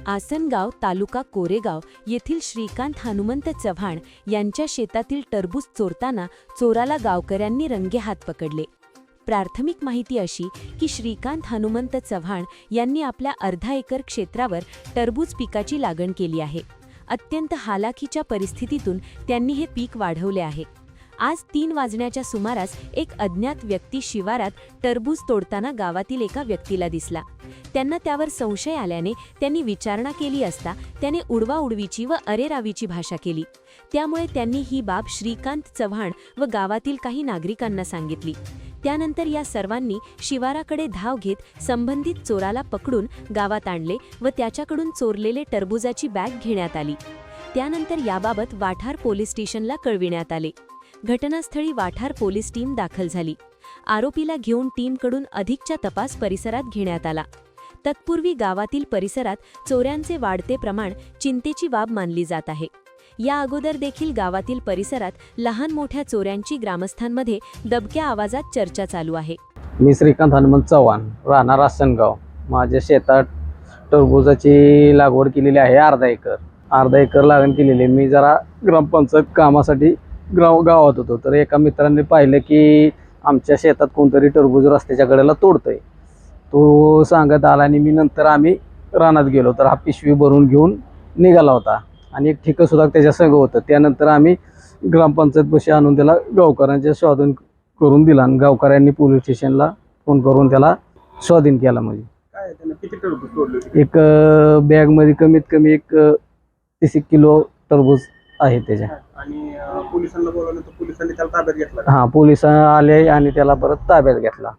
आसनगाव तालुका कोरेगाव येथील श्रीकांत हनुमंत चव्हाण यांच्या शेतातील टरबूज चोरताना चोराला गावकऱ्यांनी रंगेहात पकडले। प्राथमिक माहिती अशी की श्रीकांत हनुमंत चव्हाण यांनी आपल्या अर्धा एकर क्षेत्रावर टरबूज पिकाची लागण केली आहे। अत्यंत हालाखीच्या परिस्थितीतून त्यांनी हे पीक वाढवले आहे। आज 3 वाजण्याच्या सुमारास एक अज्ञात व्यक्ती शिवारात टरबूज तोडताना गावातील एका व्यक्तीला दिसला। त्यांना त्यावर संशय आल्याने त्यांनी विचारणा केली असता त्याने उडवाउडवीची व अरेरावीची भाषा केली। त्यामुळे त्यांनी ही बाब श्रीकांत चव्हाण व गावातील काही नागरिकांना सांगितली। त्यानंतर या सर्वांनी शिवाराकडे धाव घेत संबंधित चोराला पकडून गावात आणले व त्याच्याकडून चोरलेले टरबूजाची बॅग घेण्यात आली। त्यानंतर याबाबत वाठार पोलीस स्टेशनला कळविण्यात आले। घटनास्थळी वाठार पोलीस टीम दाखल झाली। आरोपीला घेऊन टीमकडून अधिकचा तपास परिसरात घेण्यात आला। तत्पूर्वी गावातील परिसरात चोऱ्यांचे वाढते प्रमाण चिंतेची बाब मानली जात आहे। या अगोदर देखील गावातील परिसरात लहान मोठ्या चोऱ्यांची ग्रामस्थांमध्ये दबक्या आवाजात चर्चा चालू आहे। मी श्रीकांत हनुमंत चव्हाण, राहणार आसनगाव। माझ्या शेतात टरबूजाची लागवड केलेली आहे अर्धा एकर लागण केलेली आहे। मी जरा ग्रामपंचायत कामासाठी गावात होतो, तर एका मित्रांनी पाहिलं की आमच्या शेतात कोणतरी टरबूज रस्त्याच्या कडेला तोडतोय। तो सांगत आला आणि नंतर आम्ही रानात गेलो, तर हा पिशवी भरून घेऊन निघाला होता आणि एक ठिकाण सुद्धा त्याच्या संग होतं। त्यानंतर आम्ही ग्रामपंचायत बशी आणून त्याला गावकऱ्यांचे स्वाधीन करून दिला आणि गावकऱ्यांनी पोलीस स्टेशनला फोन करून त्याला स्वाधीन केला। म्हणजे काय त्याने किती टरबूज तोडले? एक बॅगमध्ये कमीत कमी एक 30 किलो टरबूज आहे त्याच्या। आणि पोलिसांना बोलावलं तर पोलिसांनी त्याला ताब्यात घेतला? हां, पोलिस आले आणि त्याला परत ताब्यात घेतला।